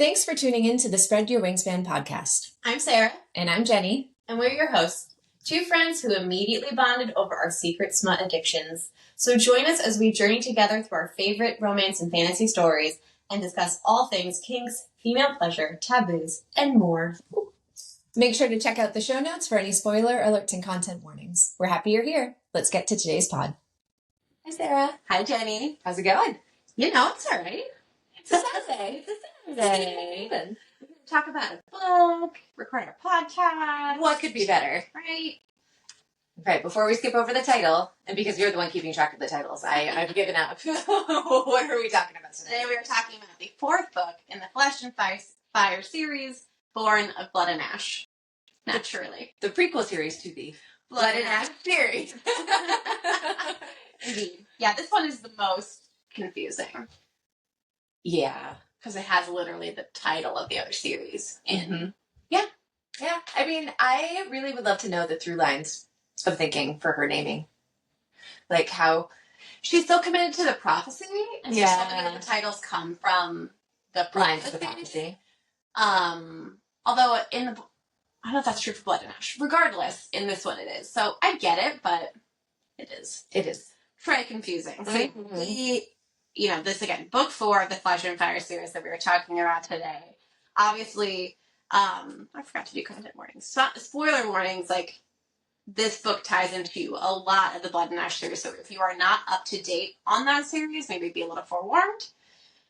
Thanks for tuning in to the Spread Your Wingspan podcast. I'm Sarah. And I'm Jenny. And we're your hosts, two friends who immediately bonded over our secret smut addictions. So join us as we journey together through our favorite romance and fantasy stories and discuss all things kinks, female pleasure, taboos, and more. Make sure to check out the show notes for any spoiler alerts and content warnings. We're happy you're here. Let's get to today's pod. Hi, Sarah. Hi, Jenny. How's it going? You know, it's all right. It's a Saturday. We're going to talk about a book, record our podcast. What could be better? Right. Right, before we skip over the title, and because you're the one keeping track of the titles, I've given up. What are we talking about today? Today we are talking about the fourth book in the Flesh and Fire series, Born of Blood and Ash. Naturally. The prequel series to the Blood and Ash series. Indeed. Yeah, this one is the most confusing. Yeah. Because it has literally the title of the other series. And Yeah. I mean, I really would love to know the through lines of thinking for her naming. Like how she's so committed to the prophecy, and she's so committed the titles come from the lines of the prophecy. Although I don't know if that's true for Blood and Ash. Regardless, in this one it is. So I get it, but it is. It is. Very confusing. So this again, book 4 of the Flesh and Fire series that we were talking about today. Obviously, I forgot to do content warnings. Spoiler warnings, like, this book ties into a lot of the Blood and Ash series, so if you are not up to date on that series, maybe be a little forewarned.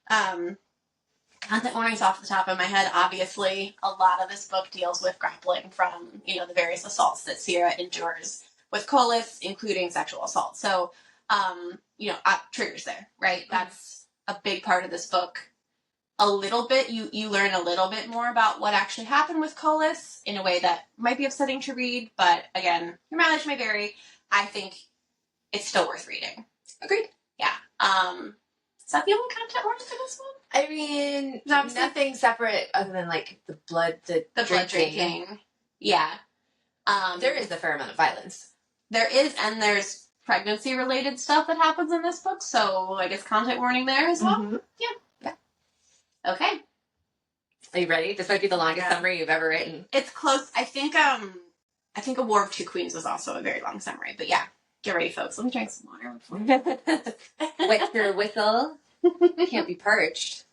Content warnings off the top of my head, obviously, a lot of this book deals with grappling from, the various assaults that Sierra endures with Colas, including sexual assault. So, triggers there, right? That's a big part of this book. A little bit, you learn a little bit more about what actually happened with Colas in a way that might be upsetting to read, but again, your mileage may vary. I think it's still worth reading. Agreed. Yeah. Is that the only content warning for this one? I mean, nothing separate other than like the blood drinking. Yeah. There is a fair amount of violence. There is, and there's pregnancy related stuff that happens in this book, so I guess content warning there as well. Mm-hmm. Yeah. Okay. Are you ready? This might be the longest summary you've ever written. It's close. I think A War of Two Queens was also a very long summary, but yeah. Get ready, folks. Let me drink some water before. Wet your whistle. Can't be perched.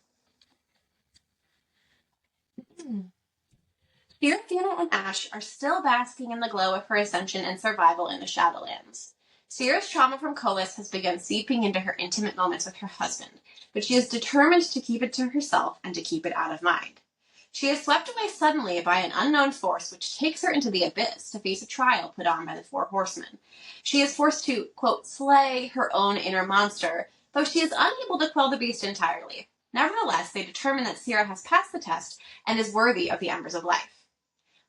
Sierra, and Ash are still basking in the glow of her ascension and survival in the Shadowlands. Sierra's trauma from Colas has begun seeping into her intimate moments with her husband, but she is determined to keep it to herself and to keep it out of mind. She is swept away suddenly by an unknown force which takes her into the abyss to face a trial put on by the Four Horsemen. She is forced to, quote, slay her own inner monster, though she is unable to quell the beast entirely. Nevertheless, they determine that Sierra has passed the test and is worthy of the embers of life.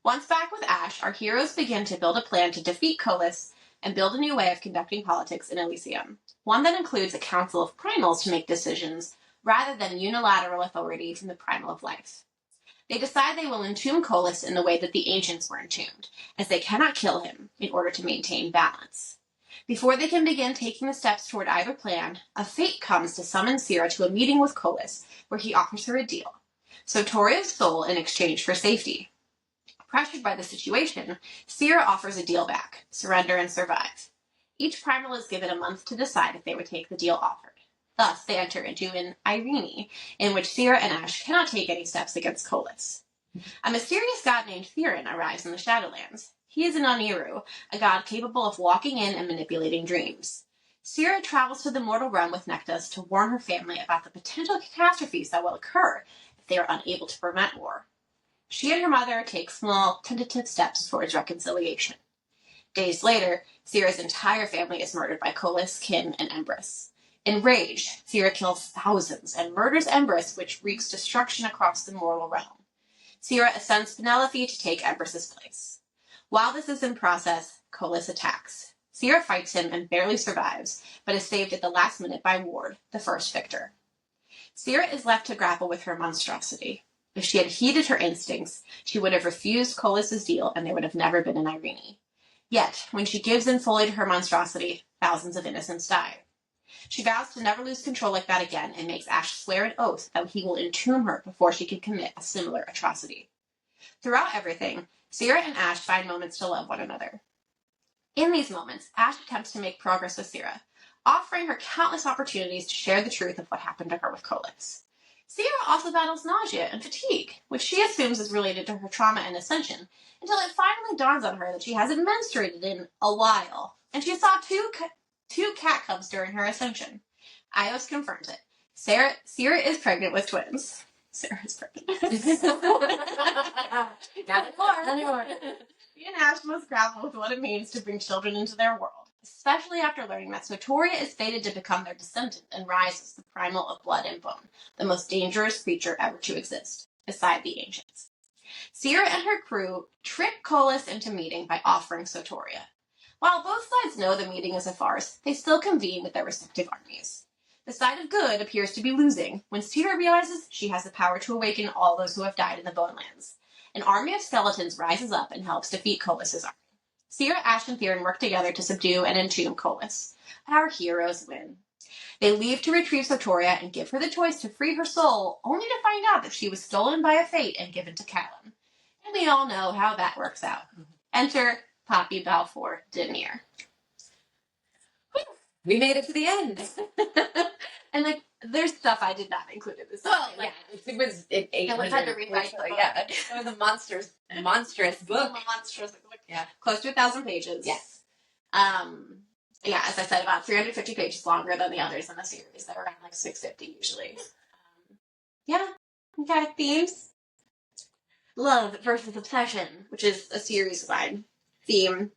Once back with Ash, our heroes begin to build a plan to defeat Colas and build a new way of conducting politics in Elysium, one that includes a council of primals to make decisions rather than unilateral authority from the primal of life. They decide they will entomb Colas in the way that the ancients were entombed, as they cannot kill him in order to maintain balance. Before they can begin taking the steps toward either plan, a fate comes to summon Sierra to a meeting with Colas, where he offers her a deal. Sotoria's soul in exchange for safety. Pressured by the situation, Sierra offers a deal back, surrender and survive. Each primal is given a month to decide if they would take the deal offered. Thus, they enter into an Irene, in which Sierra and Ash cannot take any steps against Colas. A mysterious god named Theron arrives in the Shadowlands. He is an Oniru, a god capable of walking in and manipulating dreams. Sierra travels to the mortal realm with Nektas to warn her family about the potential catastrophes that will occur if they are unable to prevent war. She and her mother take small, tentative steps towards reconciliation. Days later, Sierra's entire family is murdered by Colas, Kin, and Empress. Enraged, Sierra kills thousands and murders Empress, which wreaks destruction across the mortal realm. Sierra ascends Penelope to take Empress's place. While this is in process, Colas attacks. Sierra fights him and barely survives, but is saved at the last minute by Ward, the first victor. Sierra is left to grapple with her monstrosity. If she had heeded her instincts, she would have refused Colas' deal and there would have never been an Irene. Yet, when she gives in fully to her monstrosity, thousands of innocents die. She vows to never lose control like that again and makes Ash swear an oath that he will entomb her before she can commit a similar atrocity. Throughout everything, Sierra and Ash find moments to love one another. In these moments, Ash attempts to make progress with Sierra, offering her countless opportunities to share the truth of what happened to her with Colas. Sierra also battles nausea and fatigue, which she assumes is related to her trauma and ascension, until it finally dawns on her that she hasn't menstruated in a while, and she saw two cat cubs during her ascension. Ios confirms it. Sierra is pregnant with twins. Sarah is pregnant. Not anymore. She and Ash must grapple with what it means to bring children into their world, especially after learning that Sotoria is fated to become their descendant and rise as the primal of blood and bone, the most dangerous creature ever to exist, beside the ancients. Sierra and her crew trick Colas into meeting by offering Sotoria. While both sides know the meeting is a farce, they still convene with their respective armies. The side of good appears to be losing when Sierra realizes she has the power to awaken all those who have died in the Bonelands. An army of skeletons rises up and helps defeat Colas' army. Sierra, Ash, and Theron work together to subdue and entomb Colas. Our heroes win. They leave to retrieve Sotoria and give her the choice to free her soul, only to find out that she was stolen by a fate and given to Callum. And we all know how that works out. Enter Poppy Balfour Demir. We made it to the end. And there's stuff I did not include in this. Well, yeah, it was it 800. Had to rewrite the book. Yeah, it was a monstrous book. Monstrous book. Yeah, close to 1,000 pages. Yes. Yeah, as I said, about 350 pages longer than the others in the series. They're around 650 usually. Yeah. Okay. Themes. Love versus obsession, which is a series-wide theme.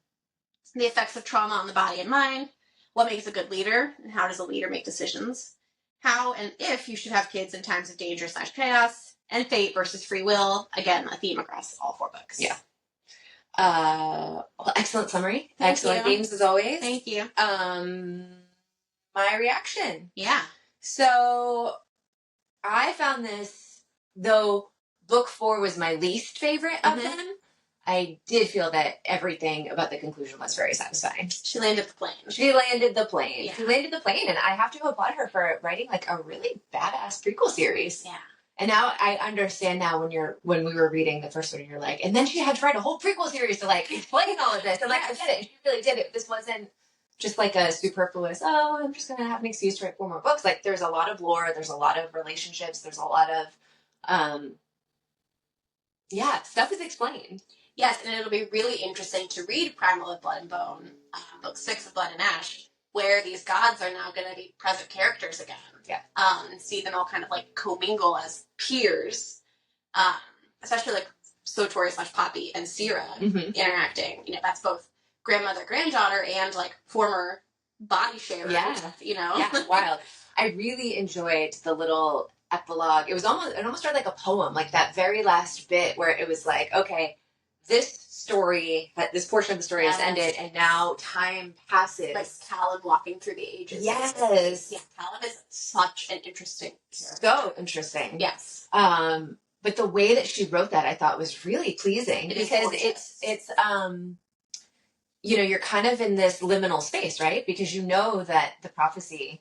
The effects of trauma on the body and mind. What makes a good leader, and how does a leader make decisions? How and if you should have kids in times of danger/chaos. And fate versus free will. Again, a theme across all 4 books. Yeah. Well, excellent summary. Thank Excellent you. themes as always. Thank you. My reaction. Yeah. So I found this, though book 4 was my least favorite of them, I did feel that everything about the conclusion was very satisfying. She landed the plane. She landed the plane. Yeah. She landed the plane, and I have to applaud her for writing a really badass prequel series. Yeah. And now I understand now when we were reading the first one, and you're like, and then she had to write a whole prequel series to explain all of this. And I get it. She really did it. This wasn't just a superfluous, I'm just gonna have an excuse to write 4 more books. There's a lot of lore, there's a lot of relationships, there's a lot of stuff is explained. Yes, and it'll be really interesting to read Primal of Blood and Bone, book 6 of Blood and Ash, where these gods are now going to be present characters again. Yeah. And see them all kind of commingle as peers, especially Sotoria/Poppy and Sierra interacting. That's both grandmother, granddaughter, and former body share. Yeah. Yeah, wild. I really enjoyed the little epilogue. It almost read like a poem, that very last bit where it was okay, this portion of the story has ended, and now time passes. Callum walking through the ages. Yes. Yeah, Callum is such an interesting character. So interesting. Yes. But the way that she wrote that I thought was really pleasing because it's you're kind of in this liminal space, right? Because you know that the prophecy,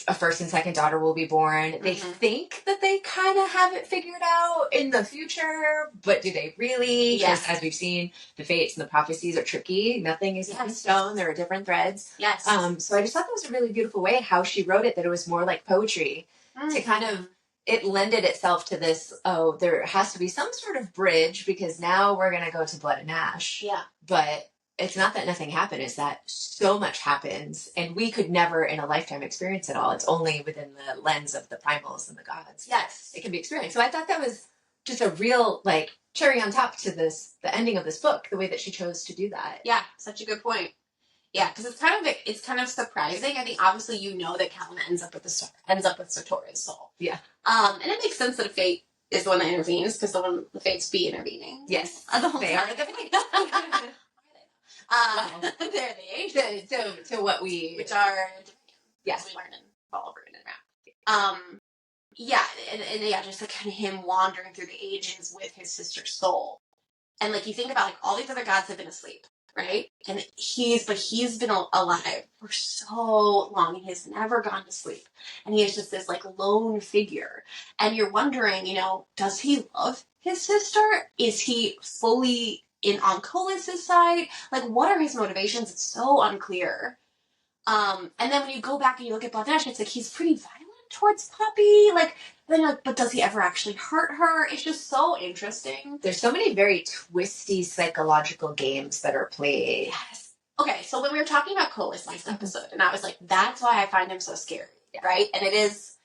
a first and second daughter will be born. They think that they kind of have it figured out in the future, but do they really? Yes. As we've seen, the fates and the prophecies are tricky. Nothing is set in stone. There are different threads. Yes. So I just thought that was a really beautiful way how she wrote it, that it was more like poetry to kind of, it lended itself to this, there has to be some sort of bridge because now we're going to go to Blood and Ash. Yeah. But it's not that nothing happened, it's that so much happens, and we could never in a lifetime experience it all. It's only within the lens of the primals and the gods. Yes. It can be experienced. So I thought that was just a real, cherry on top to the ending of this book, the way that she chose to do that. Yeah, such a good point. Yeah, because it's kind of surprising. I think obviously that Callum ends up with Sotoria's soul. Yeah. And it makes sense that a fate is the one that intervenes because the fates be intervening. Yes. They are the fates. They're the ancients. To what we... Which are... Yes. We learn in Fall of Ruin and Wrath. Yeah, and just kind of him wandering through the ages with his sister's soul. And you think about all these other gods have been asleep. right? And he's been alive for so long, and he's never gone to sleep. And he is just this like lone figure. And you're wondering, does he love his sister? Is he fully in on Colis's side? Like, what are his motivations? It's so unclear. And then when you go back and you look at Blavash, it's like he's pretty violent towards Poppy. Like, then like, but does he ever actually hurt her? It's just so interesting. There's so many very twisty psychological games that are played. Yes. Okay, so when we were talking about Colis last episode, and I was like, that's why I find him so scary, right? And it is,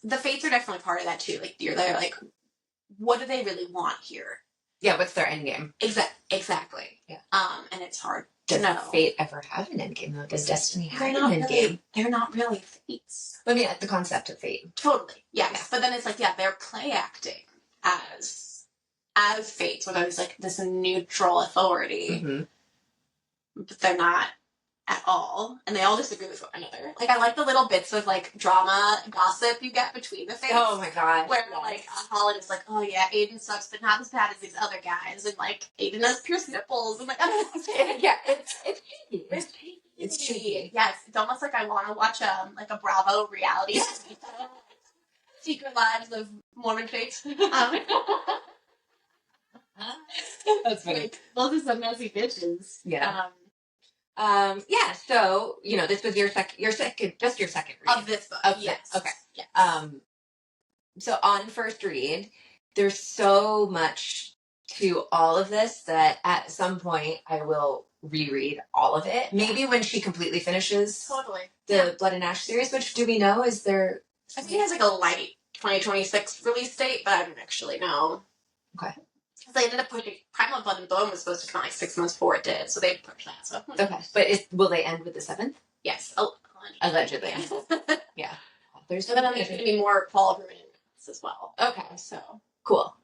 the fates are definitely part of that too. Like, you're there, like, what do they really want here? Yeah, what's their end game? Exactly. Yeah. And it's hard. Does No. fate ever have an end game though? Does destiny have They're an end game? They're not really fates. I mean, the concept of fate. Totally. Yes. Yeah. But then it's like, they're play acting as fates, where there's like this neutral authority. Mm-hmm. But they're not at all. And they all disagree with one another. Like, I like the little bits of like drama gossip you get between the fates. Oh my god. Where like Holland is like, oh yeah, Aiden sucks, but not as bad as these other guys, and like Aiden has pierced nipples, and like yeah, it's cheeky. It's cheeky. Yes, it's almost like I want to watch like a Bravo reality show. Secret Lives of Mormon Fates. That's funny. Like, those are some messy bitches. Yeah. Yeah. So this was your second read of this book. Yes. Okay. Yes. So on first read, there's so much to all of this that at some point I will reread all of it. Maybe when she completely finishes the Blood and Ash series, which do we know is there? I think it has like a light 2026 release date, but I don't actually know. Okay. Because they ended up pushing Primal Blood and Bone was supposed to come like 6 months before it did, so they pushed that. So okay, but will they end with the 7th? Yes, allegedly. Yeah. There's going to be more Fall of Ruin as well. Okay, so cool.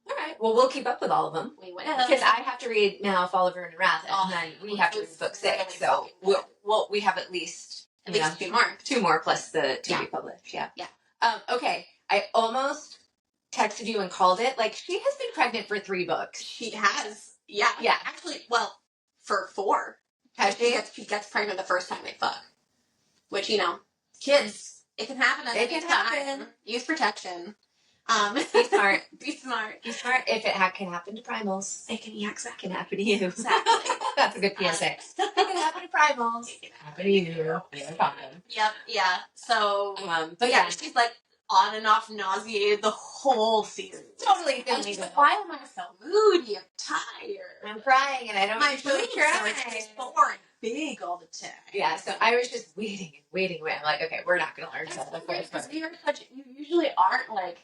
All right. Well, we'll keep up with all of them. We will. Because I have to read now Fall of Ruin and Wrath, and then we have to read book 6. So we have at least two more plus the to be published. Yeah. Yeah. Okay. I almost texted you and called it. Like, she has been pregnant for 3 books. She has. Yeah. Yeah. Actually, well, for 4. Has she? She gets pregnant the first time they fuck. Which, kids, it can happen at any time. Use protection. Be smart. Be smart. Be smart. If it can happen to primals, it can, exactly. Can happen to you. Exactly. That's a good PSA. It can happen to primals. It can happen to you. Yep. Yeah. So, but yeah, she's like on and off nauseated the whole season. Totally. She's like, why am I so moody? I'm tired. I'm crying and I don't my really cry. It's boring. Big all the time. Yeah, so I was just waiting. I'm like, okay, we're not going to learn something. You usually aren't like,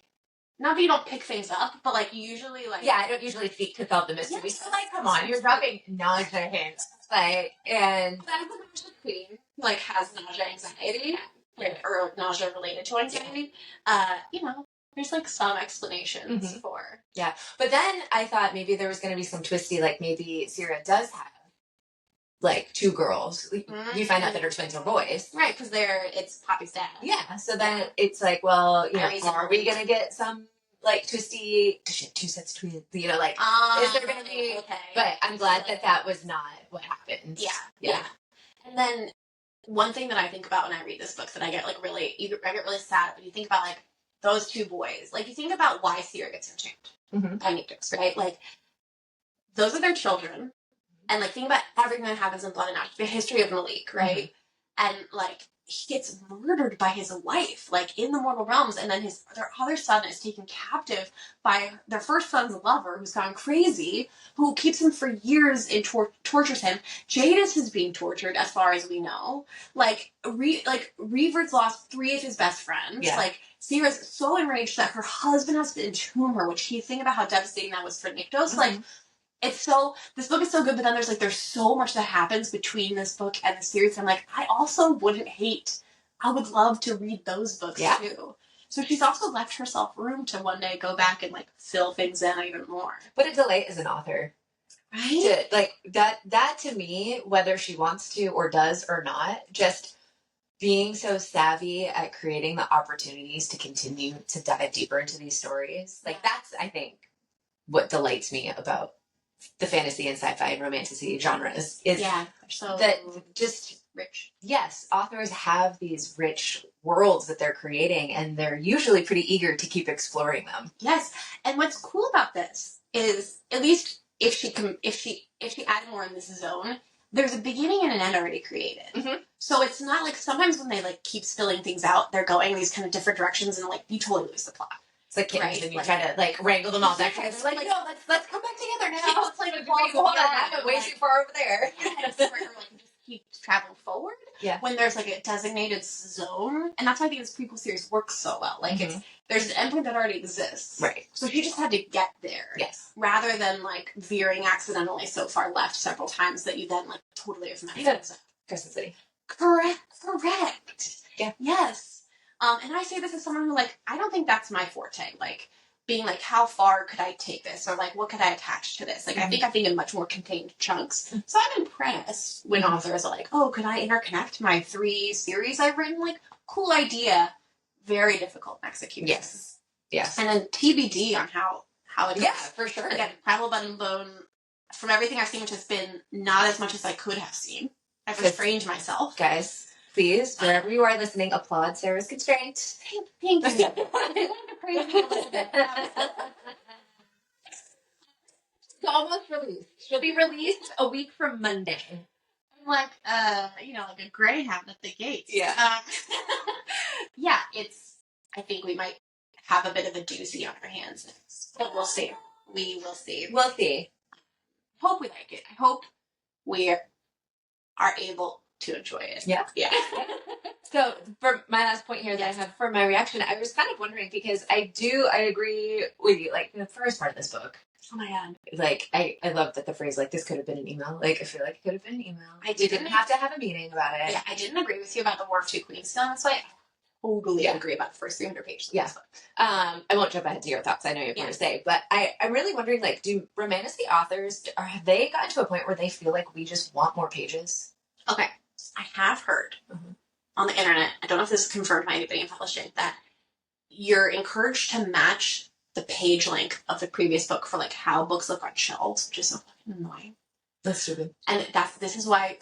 not that you don't pick things up, but like you usually like. Yeah, I don't usually speak to solve the mystery. Yes, so like, come on, you're dropping nausea hints. Like, and. That's the nausea queen. Like, has nausea anxiety. Or nausea related to anxiety. There's like some explanations for. Yeah. But then I thought maybe there was going to be some twisty, like maybe Sierra does have like 2 girls. You find out that her twins are boys. Right, because it's Poppy's dad. Yeah. So then it's like, well, are we going to get some like twisty, 2 sets twins, is there going to be, okay. But I'm glad that was not what happened. Yeah. And then one thing that I think about when I read this book that I get like really, I get really sad when you think about like those 2 boys. Like you think about why Sierra gets enchanted by Nyktos, right? Like those are their children. And like think about everything that happens in Blood and Ash, the history of Malik, right? And like he gets murdered by his wife, like in the mortal realms, and then their other son is taken captive by their first son's lover, who's gone crazy, who keeps him for years and tortures him. Jadis is being tortured, as far as we know. Like Reaver's lost 3 of his best friends. Yeah. Like Sierra's so enraged that her husband has to entomb her, which you think about how devastating that was for Nyktos. Like. This book is so good, but then there's so much that happens between this book and the series. I'm like, I would love to read those books too. So she's also left herself room to one day go back and like fill things in even more. What a delight as an author. Right? That to me, whether she wants to or does or not, just being so savvy at creating the opportunities to continue to dive deeper into these stories. Like that's, I think, what delights me about the fantasy and sci-fi and romantasy genres is so that just rich. Yes, authors have these rich worlds that they're creating, and they're usually pretty eager to keep exploring them. Yes, and what's cool about this is, at least if she added more in this zone, there's a beginning and an end already created. Mm-hmm. So it's not like sometimes when they like keep spilling things out, they're going these kind of different directions, and like you totally lose the plot. It's like kittens, and you try to like wrangle them all back together. It's like, no, let's come back together now. It's like hold on, I went way too far over there. Yes, or like just keep traveling forward. Yeah. When there's like a designated zone, and that's why I think this prequel series works so well. Like there's an endpoint that already exists, right? So she just had to get there, yes, rather than like veering accidentally so far left several times that you then like totally have messed up. Crescent City. Correct. Yeah. Yes. And I say this as someone who, like, I don't think that's my forte. Like, being like, how far could I take this? Or, like, what could I attach to this? Like, I think in much more contained chunks. So I'm impressed when authors are like, oh, could I interconnect my 3 series I've written? Like, cool idea. Very difficult in execution. Yes. And then TBD on how it goes. Yeah, for sure. Again, Prattle Button Bone, from everything I've seen, which has been not as much as I could have seen. I've restrained myself. Guys, please, wherever you are listening, applaud Sarah's constraint. Thank you. Praise me, Elizabeth. It's almost released. She'll be released a week from Monday. I'm like, like a greyhound at the gates. Yeah. I think we might have a bit of a doozy on our hands next. But we'll see. We will see. We'll see. Hope we like it. I hope we are able to enjoy it. Yeah. So for my last point here that I have for my reaction, I was kind of wondering because I agree with you. Like the first part of this book. Oh my god. Like I love that the phrase like this could have been an email. Like I feel like it could have been an email. I didn't have to have a meeting about it. Yeah, I didn't agree with you about the War of Two Queens feeling this way. I totally agree about the first 300 pages of this book. I won't jump ahead to your thoughts. I know you have more to say, but I'm really wondering, like, do romantasy authors, have they gotten to a point where they feel like we just want more pages? Okay. I have heard on the internet, I don't know if this is confirmed by anybody in publishing, that you're encouraged to match the page length of the previous book for like how books look on shelves, which is so fucking annoying. That's stupid. And this is why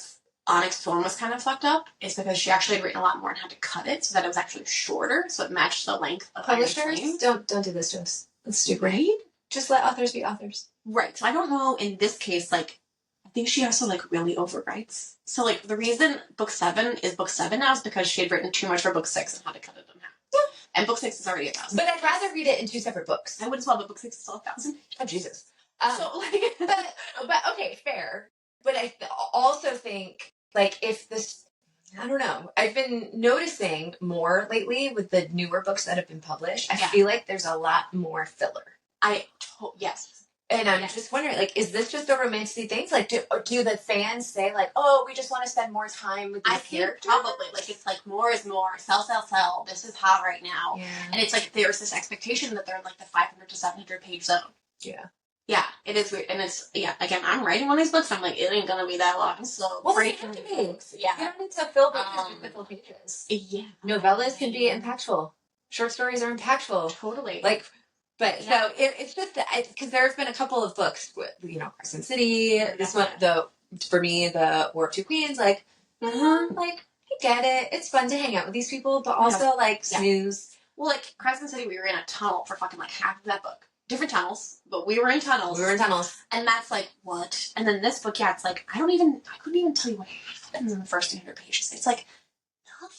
Onyx Storm was kind of fucked up, is because she actually had written a lot more and had to cut it so that it was actually shorter, so it matched the length of publishers. Don't do this to us. That's stupid. Right? Just let authors be authors. Right. So I don't know in this case, like, I think she also like really overwrites. So like the reason book 7 is book 7 now is because she had written too much for book 6 and had to cut it in half. Yeah. And book 6 is already 1,000. But I'd rather read it in 2 separate books. I would as well, but book 6 is still 1,000. Oh Jesus. So like, but okay, fair. But I also think like if this, I don't know. I've been noticing more lately with the newer books that have been published. I feel like there's a lot more filler. Yes. And I'm just wondering, like, is this just a romantic thing? Like, do the fans say, like, oh, we just want to spend more time with these characters? Probably. Like, it's like more is more. Sell. This is hot right now. Yeah. And it's like there's this expectation that they're in like the 500 to 700 page zone. Yeah. Yeah, it is weird. And it's, again, I'm writing one of these books. I'm like, it ain't going to be that long. So, it have to be. Yeah. You don't need to fill books with full pages. Yeah. Novellas can be impactful. Short stories are impactful. Totally. Like, but so it's just because there's been a couple of books, Crescent City. This one, for me, the War of Two Queens. Like, like I get it. It's fun to hang out with these people, but also like snooze. Well, like Crescent City, we were in a tunnel for fucking like half of that book. Different tunnels, but we were in tunnels. And that's like, what? And then this book, it's like, I couldn't even tell you what happens in the first 200 pages. It's like,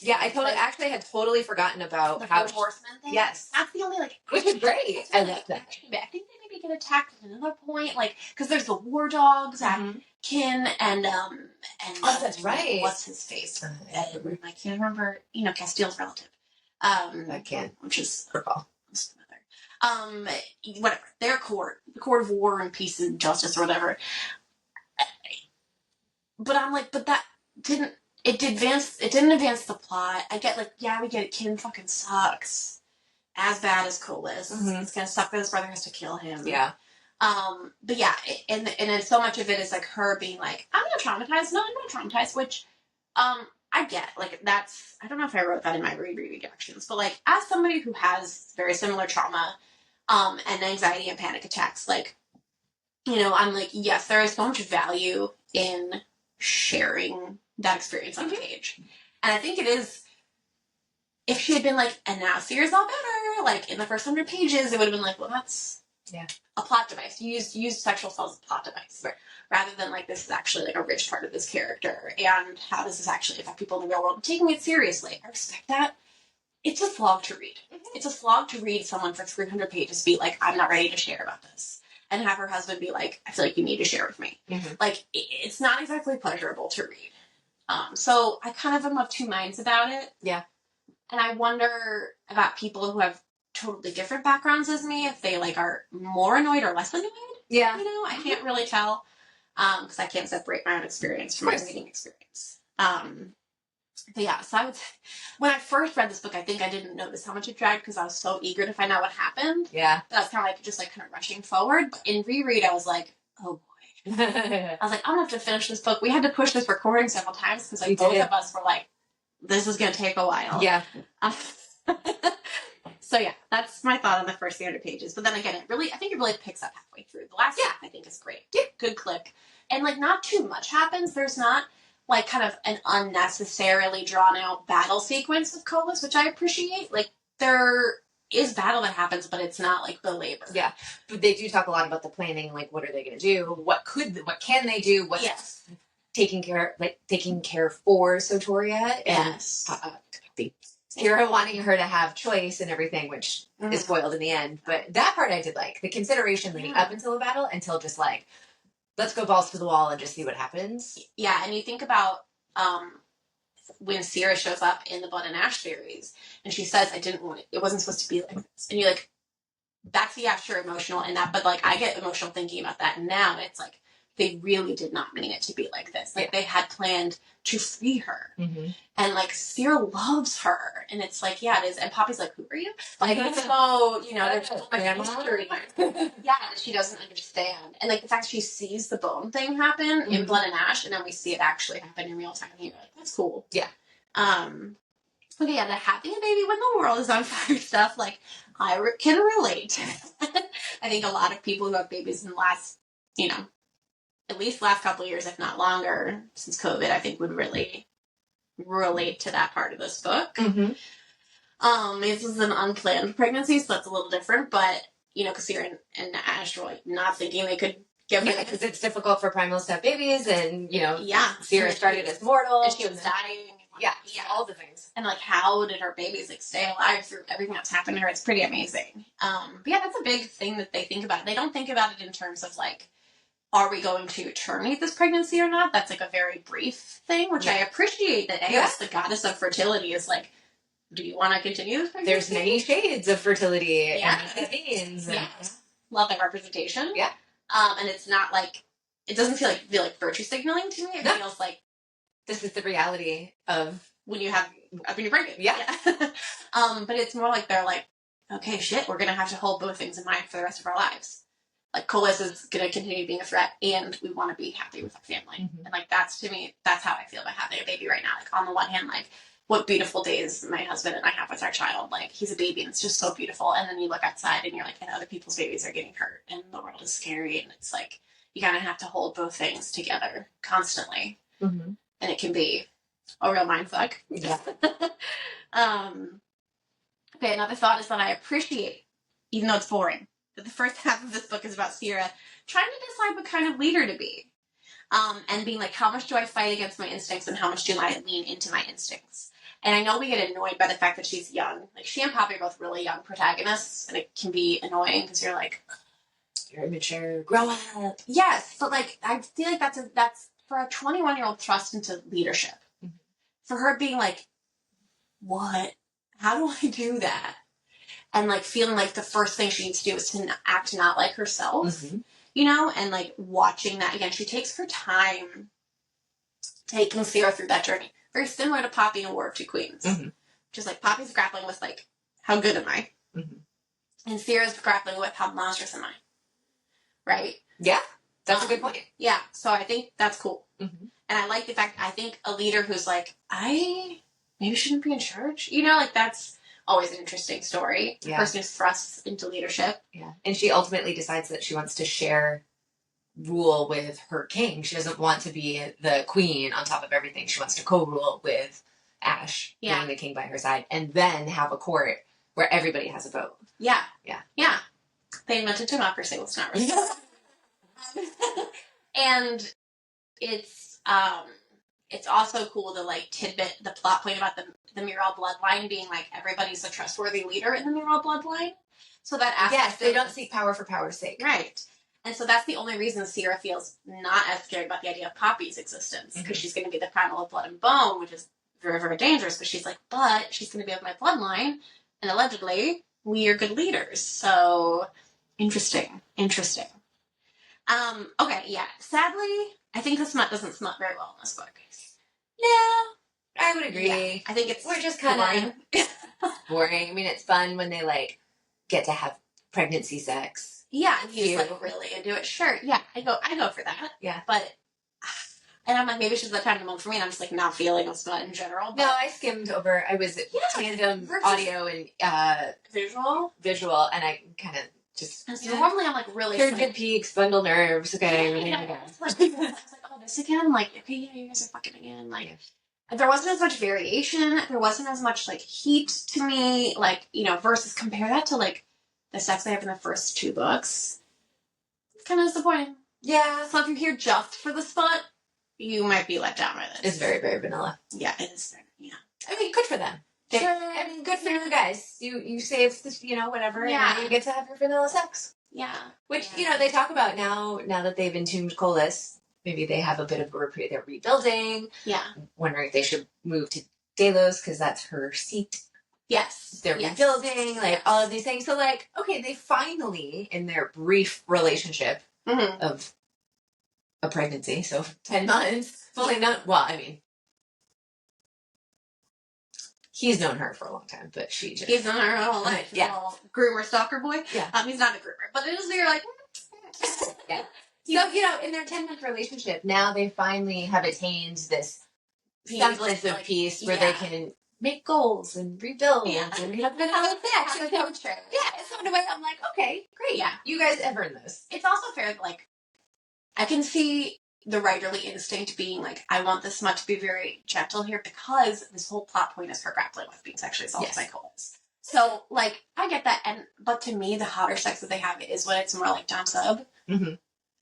yeah, I actually had totally forgotten about the how horseman thing. Yes. That's the only, like, which is great. I love that. I think they maybe get attacked at another point, like, because there's the war dogs at Kin and oh, that's right. What's his face? I can't remember, Castile's relative. I can't. Which is recall. Whatever. Their court, the court of war and peace and justice or whatever. But I'm like, but that didn't advance the plot. I get like, we get it. Kin fucking sucks. As bad as Colas. It's gonna suck that his brother has to kill him. Yeah. But yeah, and then so much of it is like her being like, I'm not traumatized. No, I'm not traumatized. Which, I get, like, that's, I don't know if I wrote that in my reactions, but like, as somebody who has very similar trauma, and anxiety and panic attacks, like, I'm like, yes, there is so much value in sharing that experience on the page. And I think it is, if she had been like, and now Sierra's all better, like in the first 100 pages, it would have been like, well, that's a plot device. You use sexual assault as a plot device. Right. Rather than like, this is actually like a rich part of this character, and how does this actually affect people in the real world? Taking it seriously. I respect that. It's a slog to read. It's a slog to read someone for 300 pages be like, I'm not ready to share about this. And have her husband be like, I feel like you need to share with me. Like, it's not exactly pleasurable to read. So I kind of am of two minds about it. Yeah. And I wonder about people who have totally different backgrounds as me, if they like are more annoyed or less annoyed. Yeah. I can't really tell, because I can't separate my own experience from my reading experience. But yeah, so I would say, when I first read this book, I think I didn't notice how much it dragged because I was so eager to find out what happened. Yeah. That I was kind of like, just like kind of rushing forward. But in reread, I was like, oh boy. I was like, I'm gonna have to finish this book. We had to push this recording several times because like both of us were like, this is gonna take a while. Yeah. So yeah, that's my thought on the first 300 pages. But then again, I think it really picks up halfway through. The last half I think is great. Yeah. Good click. And like not too much happens. There's not like kind of an unnecessarily drawn out battle sequence of Colas, which I appreciate. Like there is battle that happens, but it's not like belabored. Yeah. But they do talk a lot about the planning, like what are they gonna do? What can they do? What's taking care for Sotoria and Sierra wanting her to have choice and everything, which is spoiled in the end. But that part I did like. The consideration leading up until the battle, until just like, let's go balls to the wall and just see what happens. Yeah, and you think about when Sierra shows up in the Blood and Ash series, and she says, it wasn't supposed to be like this. And you're like, that's sure, emotional and that, but like I get emotional thinking about that. And now it's like, they really did not mean it to be like this. Like they had planned to free her. And like Sierra loves her. And it's like, yeah, it is. And Poppy's like, who are you? Like, so, there's just my history. Yeah, she doesn't understand. And like the fact she sees the bone thing happen in Blood and Ash, and then we see it actually happen in real time. And you're like, that's cool. Yeah. Okay, yeah, the having a baby when the world is on fire stuff, like, I can relate. I think a lot of people who have babies in the last, at least last couple of years, if not longer, since COVID, I think would really relate to that part of this book. This is an unplanned pregnancy, so that's a little different, but, because Sierra and Ash were, like, not thinking they could give her... because it's difficult for primals to have babies, and, Sierra started as mortal. And she was dying. Yeah, all the things. And, like, how did her babies, like, stay alive through everything that's happened to her? It's pretty amazing. But, yeah, that's a big thing that they think about. They don't think about it in terms of, like, are we going to terminate this pregnancy or not? That's like a very brief thing, which I appreciate that Eos, the goddess of fertility, is like, do you want to continue this pregnancy? There's many shades of fertility and means. Love that representation. Yeah. And it's not like, it doesn't feel like virtue signaling to me. It feels like this is the reality of when you're pregnant. Yeah. But it's more like they're like, okay, shit, we're going to have to hold both things in mind for the rest of our lives. Like, Colas is going to continue being a threat, and we want to be happy with our family. And, like, that's, to me, that's how I feel about having a baby right now. Like, on the one hand, like, what beautiful days my husband and I have with our child. Like, he's a baby, and it's just so beautiful. And then you look outside, and you're like, and other people's babies are getting hurt, and the world is scary, and it's like, you kind of have to hold both things together constantly. And it can be a real mindfuck. Yeah. Okay, another thought is that I appreciate, even though it's boring, that the first half of this book is about Sierra trying to decide what kind of leader to be. And being like, how much do I fight against my instincts and how much do I lean into my instincts? And I know we get annoyed by the fact that she's young. Like, she and Poppy are both really young protagonists, and it can be annoying because you're like, you're immature, grow up. Yes, but like, I feel like that's for a 21-year-old thrust into leadership. For her being like, what? How do I do that? And, like, feeling like the first thing she needs to do is to act not like herself, and, like, watching that. Again, she takes her time taking Sierra through that journey. Very similar to Poppy in War of Two Queens. Just, like, Poppy's grappling with, like, how good am I? And Sierra's grappling with how monstrous am I? Right? Yeah, that's a good point. Yeah, so I think that's cool. And I like the fact, I think a leader who's like, I maybe shouldn't be in charge. Like, that's always an interesting story. The person who's thrust into leadership. Yeah. And she ultimately decides that she wants to share rule with her king. She doesn't want to be the queen on top of everything. She wants to co-rule with Ash, being the king by her side, and then have a court where everybody has a vote. Yeah. Yeah. Yeah. They invented democracy. Let's not really. And it's also cool the like tidbit, the plot point about the Muriel bloodline being like everybody's a trustworthy leader in the Muriel bloodline. So that aspect they don't seek power for power's sake. Right. And so that's the only reason Sierra feels not as scared about the idea of Poppy's existence, because she's going to be the primal of blood and bone, which is very, very dangerous. But she's like, but she's going to be of my bloodline, and allegedly we are good leaders. So interesting. Okay, yeah. Sadly, I think the smut doesn't smut very well in this book. Yeah, I would agree. Yeah, I think we're just kind of boring. I mean, it's fun when they like get to have pregnancy sex. Yeah, and he's like really into it. Sure, yeah, I go for that. Yeah, but and I'm like, maybe it's just that time of the month for me, and I'm just like not feeling a smut in general. But... No, I skimmed over. I was tandem audio and visual, and I kind of just. And so normally I'm like really. Pyramid peaks, bundle nerves. Okay, I was like, oh, this again. Like, okay, yeah, you guys are fucking again. Like, there wasn't as much variation. There wasn't as much like heat to me. Like, you know, versus compare that to like the sex they have in the first two books. It's kind of disappointing. Yeah. So if you're here just for the spot, you might be let down by this. It's very, very vanilla. Yeah, it is. Yeah. I mean, good for them. Sure. I mean, good for you guys. You save this, you know, whatever. Yeah. And now you get to have your vanilla sex. Yeah. Which, you know, they talk about now that they've entombed Colas. Maybe they have a bit of a reprieve. They're rebuilding. Yeah. Wondering if they should move to Delos because that's her seat. Yes. They're rebuilding, like all of these things. So, like, okay, they finally, in their brief relationship of a pregnancy, so 10 months, fully not, well, I mean, he's known her for a long time, but he's known her her whole life. Yeah. Groomer, stalker boy. Yeah. He's not a groomer, but it is you're like, yeah. So, you know, in their 10-month relationship, now they finally have attained this semblance of peace where they can make goals and rebuild and have vanilla sex. Yeah, so in a way, I'm like, okay, great. Yeah. You guys have earned this. It's also fair that, like, I can see the writerly instinct being like, I want this smut to be very gentle here because this whole plot point is her grappling with being sexually assaulted by Colas. So, like, I get that, but to me, the hotter sex that they have is when it's more like Dom Sub. Mm-hmm.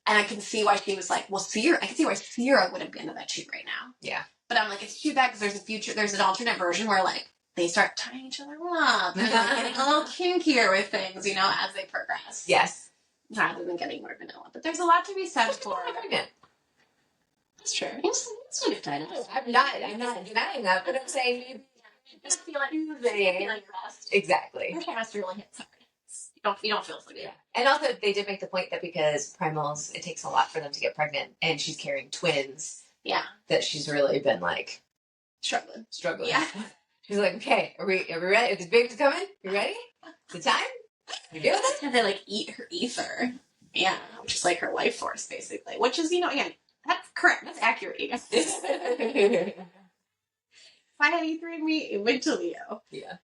And I can see why she was like, well, I can see why Sierra wouldn't be into that shit right now. Yeah. But I'm like, it's too bad because there's an alternate version where, like, they start tying each other up and like, getting a little kinkier with things, you know, as they progress. Yes. Rather than getting more vanilla. But there's a lot to be said for it. That's true. It's a good title. I'm not denying that, but I'm saying maybe just feel like rest. Exactly. Your chemistry really hits hard. You don't feel so good. Yeah. And also they did make the point that because primals, it takes a lot for them to get pregnant, and she's carrying twins. Yeah. That she's really been like struggling. Yeah. She's like, okay, are we ready? If this baby's coming, you ready? It's the time? You do this? And they like eat her ether. Yeah. Which is like her life force, basically. Which is, you know, again, that's correct. That's accurate. If I had ether in me, it went to Leo. Yeah.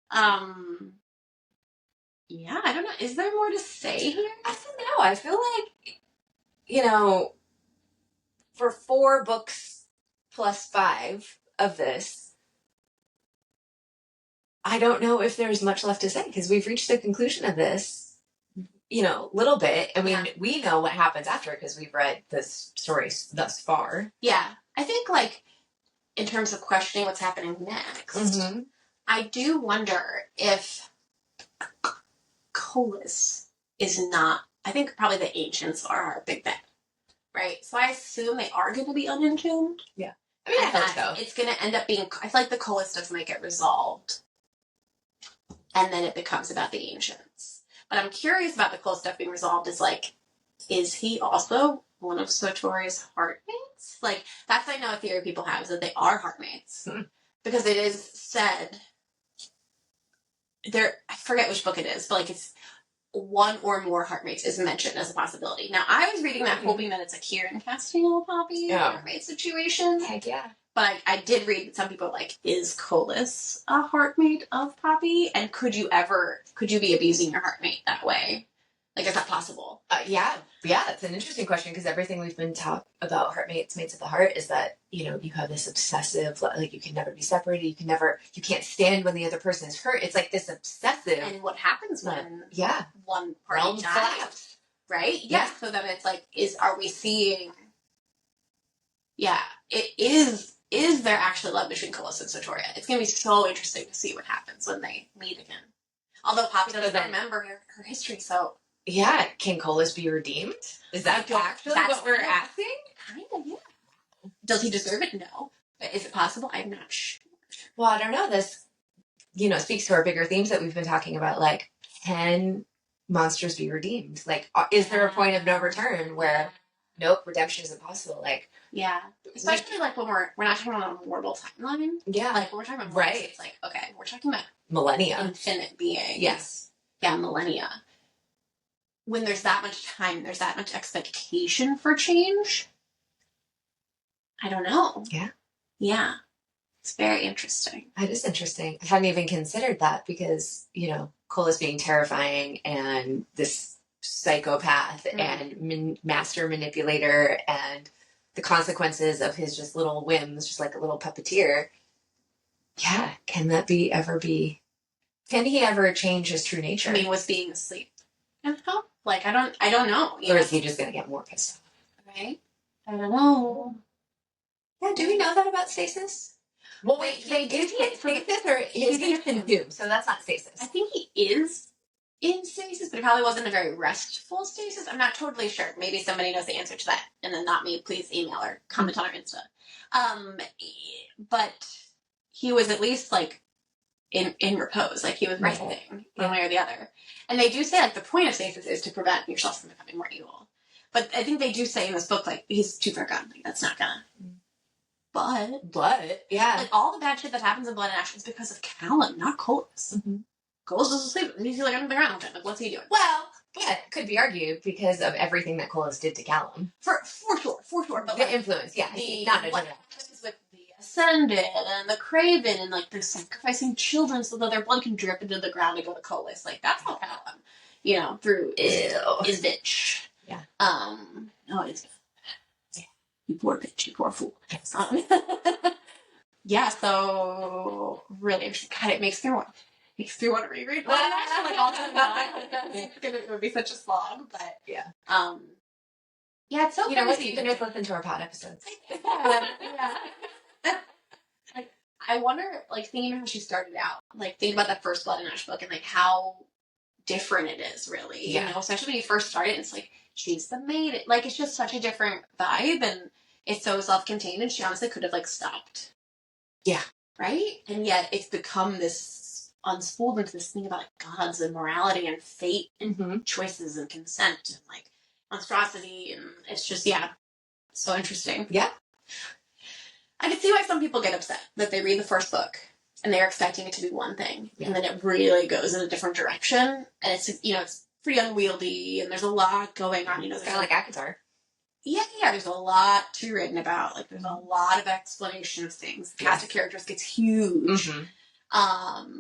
Yeah, I don't know. Is there more to say here? I don't know. I feel like, you know, for 4 books plus 5 of this, I don't know if there's much left to say because we've reached the conclusion of this, you know, a little bit. I mean, we know what happens after because we've read this story thus far. Yeah. I think, like, in terms of questioning what's happening next, I do wonder if Colas is not, I think probably the ancients are our big bet, right? So I assume they are going to be unentombed. Yeah. I mean, I hope so. It's going to end up being, I feel like the Colas stuff might get resolved. And then it becomes about the ancients. But I'm curious about the Colas stuff being resolved is like, is he also one of Sotori's heartmates? Like, that's, I know, a theory people have is that they are heartmates. Because it is said, I forget which book it is, but like it's one or more heartmates is mentioned as a possibility. Now, I was reading that hoping that it's a Kieran Castiel Poppy heartmate situation. Heck yeah. But I did read that some people are like, is Colas a heartmate of Poppy? And could you be abusing your heartmate that way? Like, is that possible? Yeah, it's an interesting question because everything we've been taught about heartmates, mates of the heart, is that, you know, you have this obsessive, like you can never be separated, you can't stand when the other person is hurt. It's like this obsessive. And what happens when one party Realms dies, collapse. right? Yeah. So then it's like, are we seeing? Yeah, it is there actually love between Colas and Sotoria? It's gonna be so interesting to see what happens when they meet again. Although Poppy doesn't remember her history, so. Yeah, can Colas be redeemed? Is that actually what we're asking? Kind of, yeah. Does he deserve it? No. But is it possible? I'm not sure. Well, I don't know. This, you know, speaks to our bigger themes that we've been talking about. Like, can monsters be redeemed? Like, is there a point of no return where, nope, redemption isn't possible? Like, yeah. Especially like when we're not talking about a mortal timeline. Yeah. Like when we're talking about mortals, it's like, okay, we're talking about millennia. Infinite beings. Yes. Yeah, millennia. When there's that much time, there's that much expectation for change. I don't know. Yeah. Yeah. It's very interesting. That is interesting. I hadn't even considered that because, you know, Colas being terrifying and this psychopath and master manipulator and the consequences of his just little whims, just like a little puppeteer. Yeah. Can he ever change his true nature? I mean, was being asleep and help? Like, I don't know. Or is he just going to get more pissed off? Right? I don't know. Yeah, do we know that about stasis? Well, wait, they did get stasis or is he in doom? So that's not stasis. I think he is in stasis, but it probably wasn't a very restful stasis. I'm not totally sure. Maybe somebody knows the answer to that, and then not me. Please email or comment on our Insta. But he was at least like in repose, like he was resting one way or the other. And they do say like the point of stasis is to prevent yourself from becoming more evil. But I think they do say in this book like he's too far gone. Like that's not gonna. But yeah, like all the bad shit that happens in Blood and Ash is because of Callum, not Colas. Colas is asleep. He's like on the ground. Like what's he doing? Well, yeah, it could be argued because of everything that Colas did to Callum. For sure. But the influence, yeah, not what happens with the Ascended and the Craven and like they're sacrificing children so that their blood can drip into the ground and go to Colas. Like that's all Callum, you know, through his bitch. Yeah. No, it's good. You poor bitch, you poor fool. Yeah, so really interesting. God, it makes me want to reread. Well, actually, like all the time. It would be such a slog, but yeah. Yeah, it's so you know what? You can just listen to our pod episodes. Yeah. Like I wonder, like thinking about how she started out, like think about that first Blood and Ash book and like how different it is, really. Yeah. You know, especially when you first start it, and it's like she's the maid. Like it's just such a different vibe, and it's so self-contained. And she honestly could have like stopped. Yeah. Right? And yet it's become this unspooled into this thing about like gods and morality and fate and choices and consent and like monstrosity, and it's just so interesting. Yeah. I can see why some people get upset that they read the first book and they're expecting it to be one thing and then it really goes in a different direction and it's it's pretty unwieldy and there's a lot going on. It's kind of like ACOTAR. Yeah, there's a lot to be written about. Like, there's a lot of explanation of things. The cast of characters gets huge. And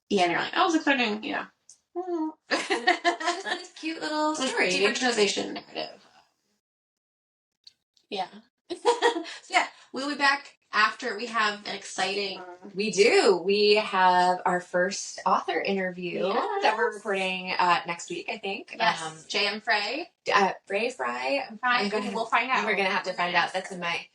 you're like, I was expecting, just this cute little story. Dehumanization narrative. Yeah. So, yeah, we'll be back after we have an exciting... We do. We have our first author interview that we're recording next week, I think. Yes, J.M. Frey. Fry. We'll find out. We're going to have to find out. That's in my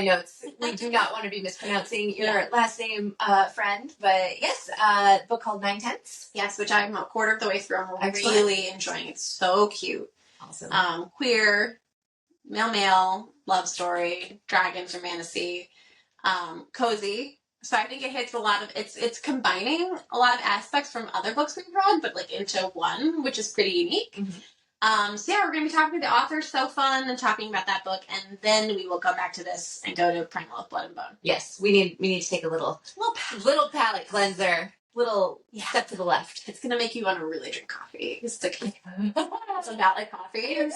notes. We do not want to be mispronouncing your last name, friend. But yes, a book called 9/10. Yes, which I'm a quarter of the way through. I'm really enjoying it. It's so cute. Awesome. Queer, male, love story, dragons or fantasy, cozy. So I think it hits a lot of, it's combining a lot of aspects from other books we've read, but like into one, which is pretty unique. So yeah, we're going to be talking to the author, so fun, and talking about that book, and then we will come back to this and go to Primal of Blood and Bone. Yes, we need to take a little palate cleanser. Little step to the left. It's gonna make you want to really drink coffee. It's like some Valley coffee, and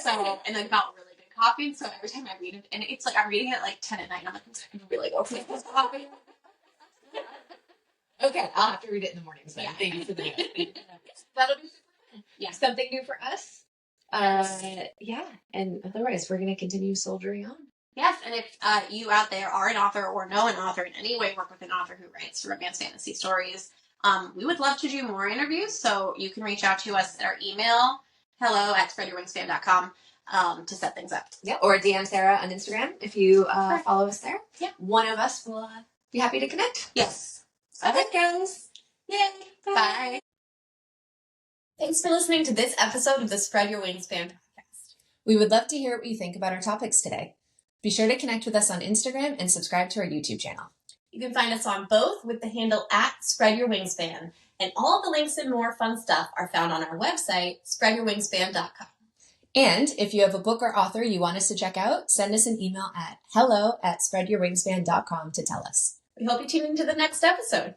then got really good coffee. And so every time I read it, and it's like I'm reading it at like 10 at night, and I'm like, I'm gonna really go for this coffee. Okay, I'll have to read it in the mornings then. Thank you for the note. That'll be super Yeah. something new for us. Yeah, and otherwise we're gonna continue soldiering on. Yes, and if you out there are an author or know an author in any way, work with an author who writes romance fantasy stories, we would love to do more interviews. So you can reach out to us at our email, hello@spreadyourwingsfan.com, to set things up. Yeah, or DM Sarah on Instagram if you follow us there. Yeah. One of us will be happy to connect. Yes. Okay, guys. Yay. Bye. Thanks for listening to this episode of the Spread Your Wings Fan podcast. We would love to hear what you think about our topics today. Be sure to connect with us on Instagram and subscribe to our YouTube channel. You can find us on both with the handle @SpreadYourWingsFan, and all the links and more fun stuff are found on our website, spreadyourwingsfan.com. And if you have a book or author you want us to check out, send us an email at hello@spreadyourwingsfan.com to tell us. We hope you tune into the next episode.